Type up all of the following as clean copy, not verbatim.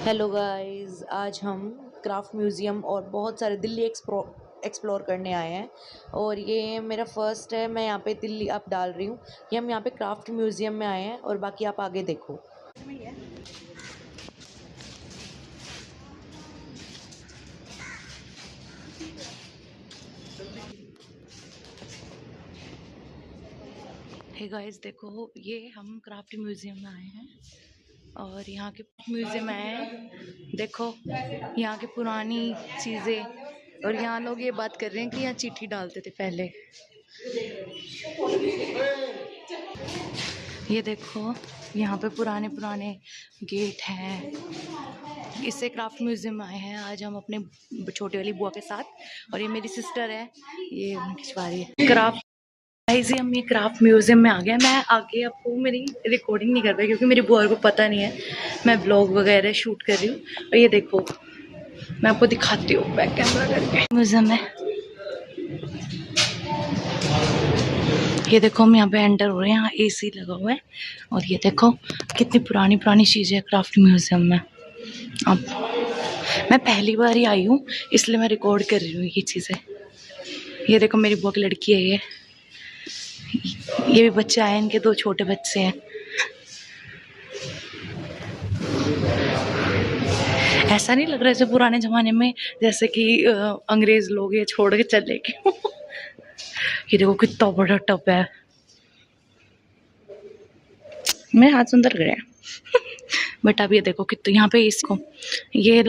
Hello guys, आज हम craft museum और बहुत सारे दिल्ली एक्सप्लोर करने आए हैं। और ये मेरा फर्स्ट है, मैं यहाँ पे दिल्ली अब डाल रही हूँ। ये हम यहाँ पे क्राफ्ट म्यूज़ियम में आए हैं और बाकी आप आगे देखो। हे गाइस देखो, ये हम क्राफ्ट म्यूज़ियम में आए हैं और यहाँ के म्यूज़ियम में आए हैं। देखो यहाँ की पुरानी चीज़ें, और यहाँ लोग ये बात कर रहे हैं कि यहाँ चिट्ठी डालते थे पहले। ये देखो यहाँ पे पुराने पुराने गेट हैं। इससे क्राफ्ट म्यूजियम में आए हैं आज हम अपने छोटे वाली बुआ के साथ। और ये मेरी सिस्टर है, ये खिंचवा रही है क्राफ्ट। गाइस हम ये क्राफ्ट म्यूजियम में आ गए। मैं आगे आपको मेरी रिकॉर्डिंग नहीं कर पाई क्योंकि मेरी बुआ को पता नहीं है मैं ब्लॉग वगैरह शूट कर रही हूँ। और ये देखो मैं आपको दिखाती हूँ बैक कैमरा करके म्यूजियम में। ये देखो हम यहाँ पे एंटर हो रहे हैं, यहाँ एसी लगा हुआ है। और ये देखो कितनी पुरानी पुरानी चीज़ें है क्राफ्ट म्यूजियम में। अब मैं पहली बार ही आई हूँ इसलिए मैं रिकॉर्ड कर रही हूँ ये चीज़ें। ये देखो मेरी बुआ की लड़की है, ये भी बच्चा है, इनके दो छोटे बच्चे हैं। ऐसा नहीं लग रहा जैसे पुराने ज़माने में, जैसे कि अंग्रेज़ लोग ये छोड़ के चले गए। ये देखो कितना बड़ा टब है, मेरे हाथ सुंदर लग रहे हैं। बट अब ये देखो कितना यहाँ पे इसको ये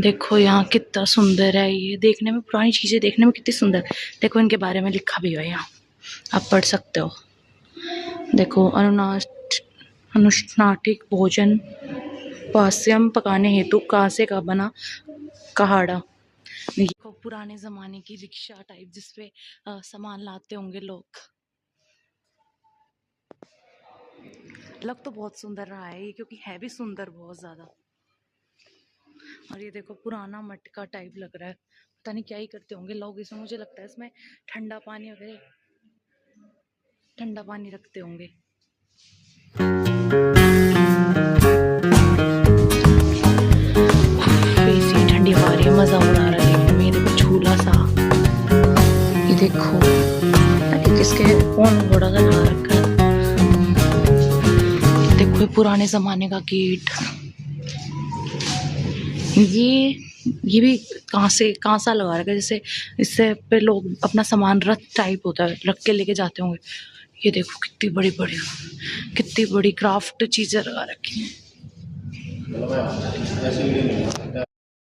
देखो यहाँ कितना सुंदर है। ये देखने में पुरानी चीज़ें देखने में कितनी सुंदर। देखो इनके बारे में लिखा भी है यहाँ, आप पढ़ सकते हो। देखो अनुष्णाटिक भोजन पास्यम पकाने हेतु कांसे का बना कहाड़ा। देखो पुराने ज़माने की रिक्शा टाइप जिसपे सामान लाते होंगे लोग। लग तो बहुत सुंदर रहा है ये, क्योंकि है भी सुंदर बहुत ज़्यादा। और ये देखो पुराना मटका टाइप लग रहा है, पता नहीं क्या ही करते होंगे लोग इसमें। मुझे लगता है इसमें ठंडा पानी वगैरह, ठंडा पानी रखते होंगे। ठंडी हवा आ रही है, मजा उड़ा रहा है देखने में। ये देखो झूला सा, ये देखो किसके कौन घोड़ा का ला रखा है। देखो पुराने जमाने का गेट। ये भी कांसा लगा रखा है, जैसे इससे पे लोग अपना सामान रथ टाइप होता है रख के लेके जाते होंगे। ये देखो कितनी बड़ी क्राफ्ट चीजें लगा रखी हैं।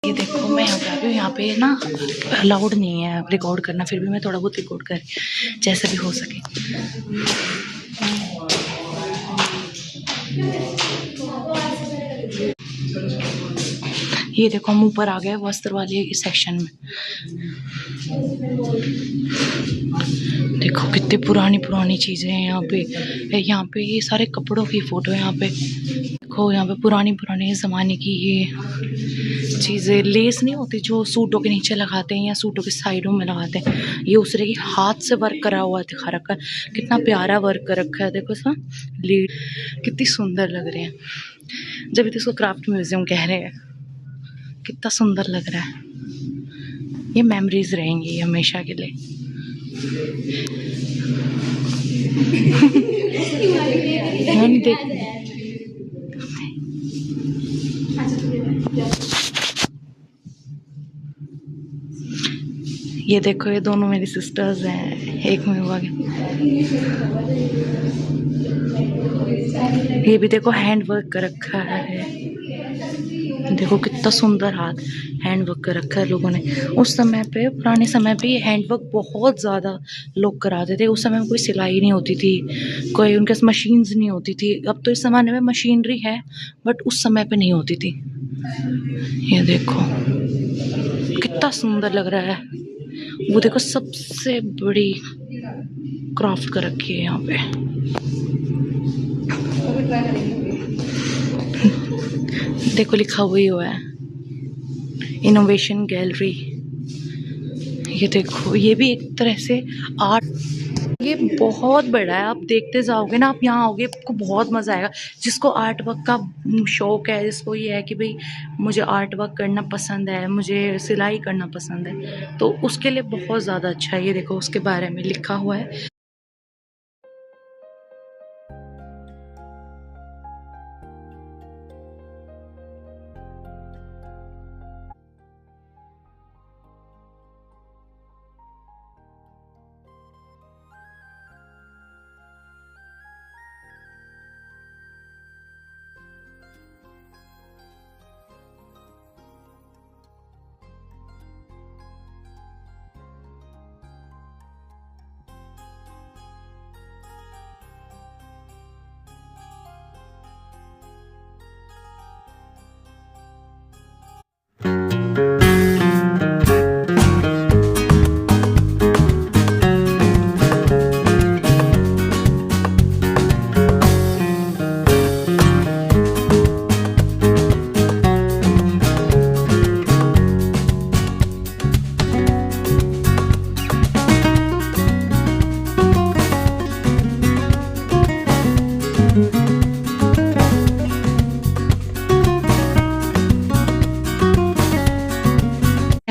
ये देखो मैं यहाँ पे आ गई हूँ, यहाँ पे ना अलाउड नहीं है रिकॉर्ड करना, फिर भी मैं थोड़ा बहुत रिकॉर्ड कर जैसे भी हो सके। ये देखो हम ऊपर आ गए वस्त्र वाले सेक्शन में। देखो कितनी पुरानी पुरानी चीजें हैं यहाँ पे ये सारे कपड़ों की फोटो है यहाँ पे। देखो यहाँ पे पुरानी पुराने जमाने की ये चीजें, लेस नहीं होती जो सूटों के नीचे लगाते हैं या सूटों के साइडों में लगाते हैं, ये उसरे की हाथ से वर्क करा हुआ दिखा रखा है। कितना प्यारा वर्क कर रखा है, देखो इसका लीड कितनी सुंदर लग रहे हैं। जब तो इसको क्राफ्ट म्यूजियम कह रहे हैं, कितना सुंदर लग रहा है। ये मेमोरीज रहेंगी हमेशा के लिए। ये देखो ये दोनों मेरी सिस्टर्स हैं, एक में हुआ। ये भी देखो हैंड वर्क कर रखा है, देखो कितना सुंदर हाथ हैंड वर्क कर रखा है लोगों ने। उस समय पे पुराने समय पे ये हैंड वर्क बहुत ज़्यादा लोग कराते थे। उस समय में कोई सिलाई नहीं होती थी, कोई उनके पास मशीन्स नहीं होती थी। अब तो इस ज़माने में मशीनरी है बट उस समय पे नहीं होती थी। ये देखो कितना सुंदर लग रहा है। वो देखो सबसे बड़ी क्राफ्ट कर रखी है यहाँ पे। देखो लिखा हुआ है इनोवेशन गैलरी। ये देखो ये भी एक तरह से आर्ट। ये बहुत बड़ा है, आप देखते जाओगे ना, आप यहाँ आओगे आपको बहुत मज़ा आएगा। जिसको आर्ट वर्क का शौक है, जिसको ये है कि भाई मुझे आर्ट वर्क करना पसंद है, मुझे सिलाई करना पसंद है, तो उसके लिए बहुत ज़्यादा अच्छा है। ये देखो उसके बारे में लिखा हुआ है।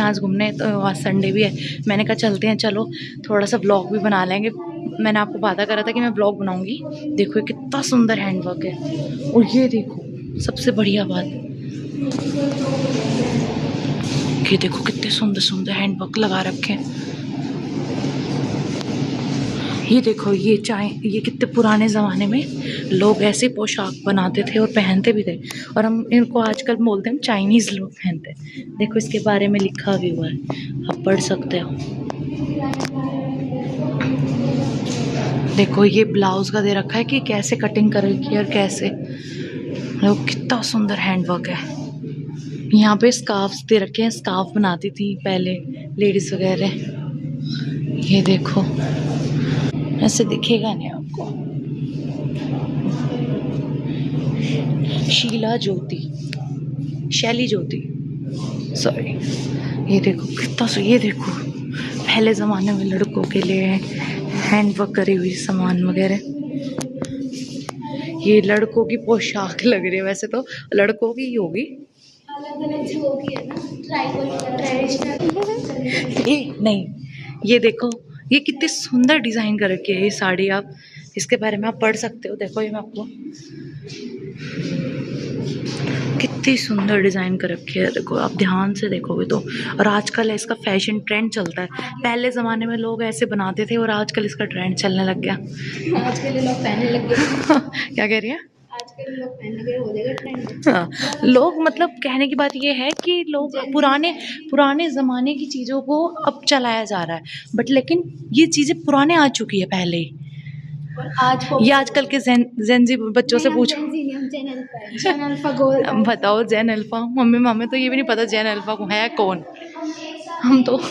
आज घूमने, तो आज संडे भी है, मैंने कहा चलते हैं, चलो थोड़ा सा ब्लॉग भी बना लेंगे। मैंने आपको वादा करा था कि मैं ब्लॉग बनाऊंगी। देखो ये कितना सुंदर हैंडवर्क है। और ये देखो सबसे बढ़िया बात, ये देखो कितने सुंदर सुंदर हैंडवर्क लगा रखे हैं। ये देखो ये ये कितने पुराने ज़माने में लोग ऐसे पोशाक बनाते थे और पहनते भी थे, और हम इनको आजकल बोलते हैं चाइनीज़ लोग पहनते हैं। देखो इसके बारे में लिखा भी हुआ है, आप पढ़ सकते हो। देखो ये ब्लाउज का दे रखा है कि कैसे कटिंग कर रखी है और कैसे। देखो कितना सुंदर हैंडवर्क है। यहाँ पे स्कार्फ्स दे रखे हैं, स्कार्फ बनाती थी पहले लेडीज वगैरह। ये देखो ऐसे दिखेगा नहीं आपको। शीला ज्योति, शैली ज्योति, सॉरी। ये देखो कितना ये देखो पहले ज़माने में लड़कों के लिए हैंडवर्क करी हुई सामान वगैरह। ये लड़कों की पोशाक लग रही है, वैसे तो लड़कों की ही होगी। ये नहीं, ये देखो ये कितनी सुंदर डिज़ाइन कर रखी है ये साड़ी। आप इसके बारे में आप पढ़ सकते हो। देखो ये मैं आपको कितनी सुंदर डिज़ाइन कर रखी है, देखो आप ध्यान से देखोगे तो। और आजकल इसका फैशन ट्रेंड चलता है। पहले ज़माने में लोग ऐसे बनाते थे और आजकल इसका ट्रेंड चलने लग गया। आजकल लोग पहनने लग गए। क्या कह रही है? आजकल लोग पहनने लगे, हो जाएगा ट्रेंड। हाँ, लोग मतलब कहने की बात ये है कि लोग पुराने ज़माने की चीज़ों को अब चलाया जा रहा है, बट लेकिन ये चीज़ें पुराने आ चुकी है पहले ही। और आज ये आजकल के जेनजी बच्चों से पूछो। जेन अल्फा गोल बताओ जेन अल्फा, मम्मी मामे तो ये भी नहीं पता जेन अल्फा को है कौन। हम तो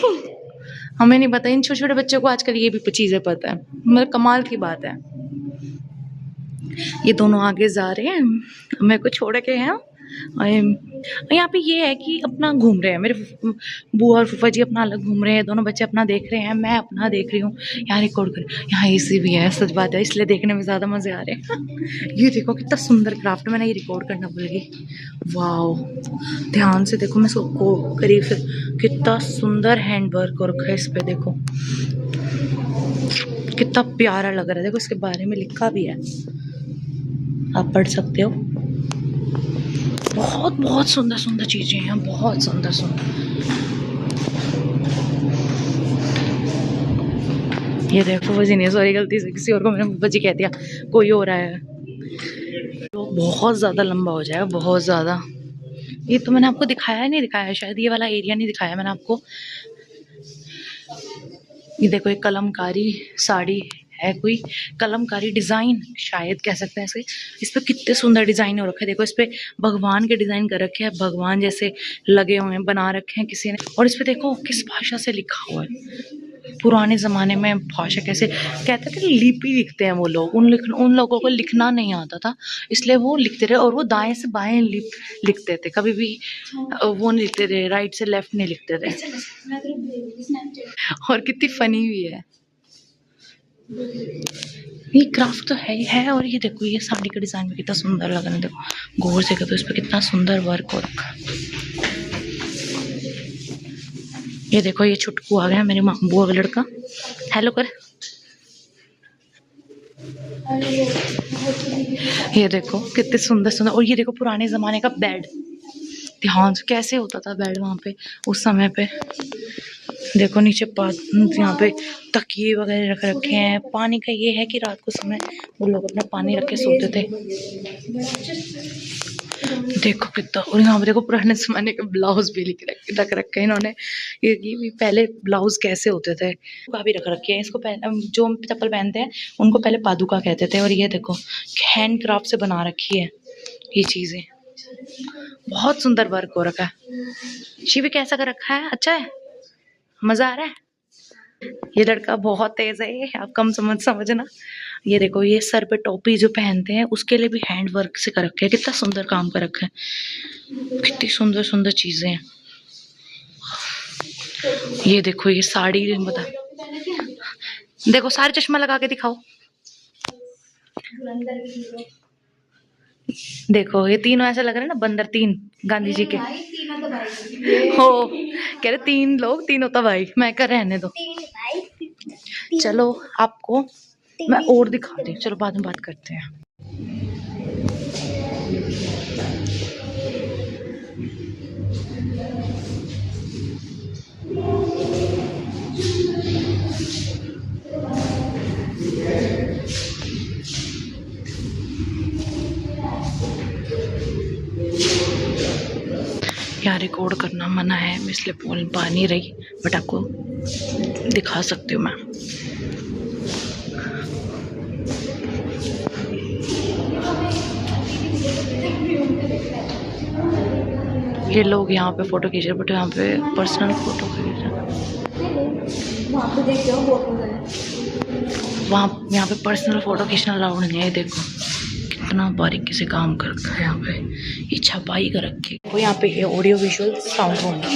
हमें नहीं पता, इन छोटे छोटे बच्चों को आजकल ये भी चीज़ें पता है, मतलब कमाल की बात है। ये दोनों आगे जा रहे हैं, मेरे को छोड़ के हैं। यहाँ पे ये है कि अपना घूम रहे हैं, मेरे बुआ और फूफा जी अपना अलग घूम रहे हैं, दोनों बच्चे अपना देख रहे हैं, मैं अपना देख रही हूँ। यहाँ रिकॉर्ड कर, यहाँ एसी भी है, सच बात है, इसलिए देखने में ज़्यादा मज़े आ रहे हैं। ये देखो कितना सुंदर क्राफ्ट, मैंने ये रिकॉर्ड करना भूल गई। वाह, ध्यान से देखो, मैं सबको करीब से, कितना सुंदर हैंड वर्क और रखा है इस पर। देखो कितना प्यारा लग रहा है। देखो इसके बारे में लिखा भी है, आप पढ़ सकते हो। बहुत बहुत सुंदर सुंदर चीज़ें हैं, बहुत सुंदर सुंदर। ये देखो फूफा जी नहीं, सॉरी गलती से किसी और को मैंने फूफा जी कह दिया, कोई हो रहा है। तो बहुत ज़्यादा लंबा हो जाएगा, बहुत ज़्यादा। ये तो मैंने आपको दिखाया नहीं, दिखाया शायद, ये वाला एरिया नहीं दिखाया मैंने आपको। ये देखो एक कलमकारी साड़ी है, कोई कलमकारी डिज़ाइन शायद कह सकते हैं इसे। इस पे कितने सुंदर डिज़ाइन हो रखे हैं। देखो इस पे भगवान के डिज़ाइन कर रखे हैं, भगवान जैसे लगे हुए हैं, बना रखे हैं किसी ने। और इस पे देखो किस भाषा से लिखा हुआ है। पुराने ज़माने में भाषा कैसे कहते थे, लिपि लिखते हैं वो लोग। उन लोगों को लिखना नहीं आता था, इसलिए वो लिखते रहे, और वो दाएं से बाएं लिखते थे, कभी भी वो नहीं लिखते थे, राइट से लेफ्ट नहीं लिखते थे। और कितनी फनी भी है, ये क्राफ्ट तो है ही है। और ये देखो ये साड़ी का डिजाइन भी कितना सुंदर लग रहा है, देखो गौर से देखो इस पर कितना सुंदर वर्क हो रखा है। ये देखो ये छुटकू आ गया मेरी बुआ का लड़का, हेलो कर। ये देखो कितने सुंदर सुंदर। और ये देखो पुराने जमाने का बेड, ध्यान से कैसे होता था बेड वहां पे उस समय पे। देखो नीचे यहाँ पे तकिए वगैरह रख रखे हैं। पानी का ये है कि रात को समय वो लोग अपना पानी रख के सोते थे। देखो कितना। और यहाँ पे देखो पुराने जमाने के ब्लाउज भी रख रखे हैं इन्होंने। ये भी पहले ब्लाउज कैसे होते थे का भी रख रखे हैं। इसको जो चप्पल पहनते हैं उनको पहले पादुका कहते थे। और ये देखो हैंड क्राफ्ट से बना रखी है ये चीजें, बहुत सुंदर वर्क हो रखा है। शिवी कैसा कर रखा है, अच्छा है, मजा आ रहा है। ये लड़का बहुत तेज है, आप कम समझना। ये देखो ये सर पे टोपी जो पहनते हैं उसके लिए भी हैंड वर्क से कर रखे हैं। कितना सुंदर काम कर रखा है, कितनी सुंदर सुंदर चीजें हैं। ये देखो ये साड़ी बता, देखो सारे चश्मा लगा के दिखाओ। देखो ये तीनों ऐसा लग रहा है ना बंदर, तीन गांधी जी के हो। कह रहे 3 लोग 3 होता भाई। मैं कर रहने दो, चलो आपको मैं और दिखाती हूँ, चलो बाद में बात करते हैं। यहाँ रिकॉर्ड करना मना है, मैं इसलिए बोल पा नहीं रही, बट आपको दिखा सकती हूँ मैं। ये लोग यहाँ पे फोटो खींच रहे, बट यहाँ पे पर्सनल फोटो खींच रहे। वहाँ यहाँ पे पर्सनल फोटो खींचना अलाउड नहीं है। देखो कितना बारीकी से काम कर रखा है यहाँ पे, ये छपाई कर रखी है। वो यहाँ पे ये ऑडियो विजुअल साउंड होना।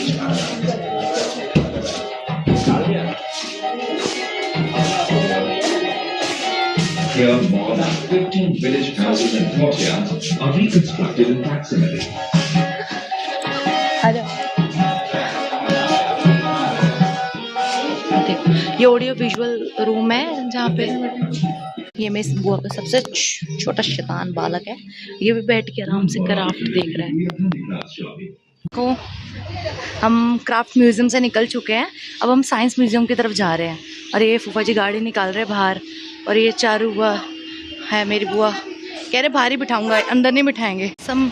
Here, more than 15 village houses and courtyards are reconstructed in facsimile. ये ऑडियो विजुअल रूम है जहाँ पे ये मेरी बुआ का सबसे छोटा शैतान बालक है। ये भी बैठ के आराम से क्राफ्ट देख रहा है। को हम क्राफ्ट म्यूजियम से निकल चुके हैं, अब हम साइंस म्यूजियम की तरफ जा रहे हैं। और ये फूफा जी गाड़ी निकाल रहे हैं बाहर। और ये चारू बुआ है मेरी बुआ, कह रहे बाहर ही बिठाऊंगा, अंदर नहीं बिठाएंगे। हम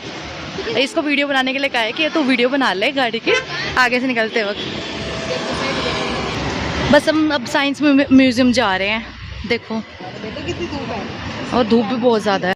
इसको वीडियो बनाने के लिए कहा है कि तो वीडियो बना ले गाड़ी के आगे से निकलते वक्त। बस हम अब साइंस म्यूजियम जा रहे हैं। देखो और धूप भी बहुत ज़्यादा है।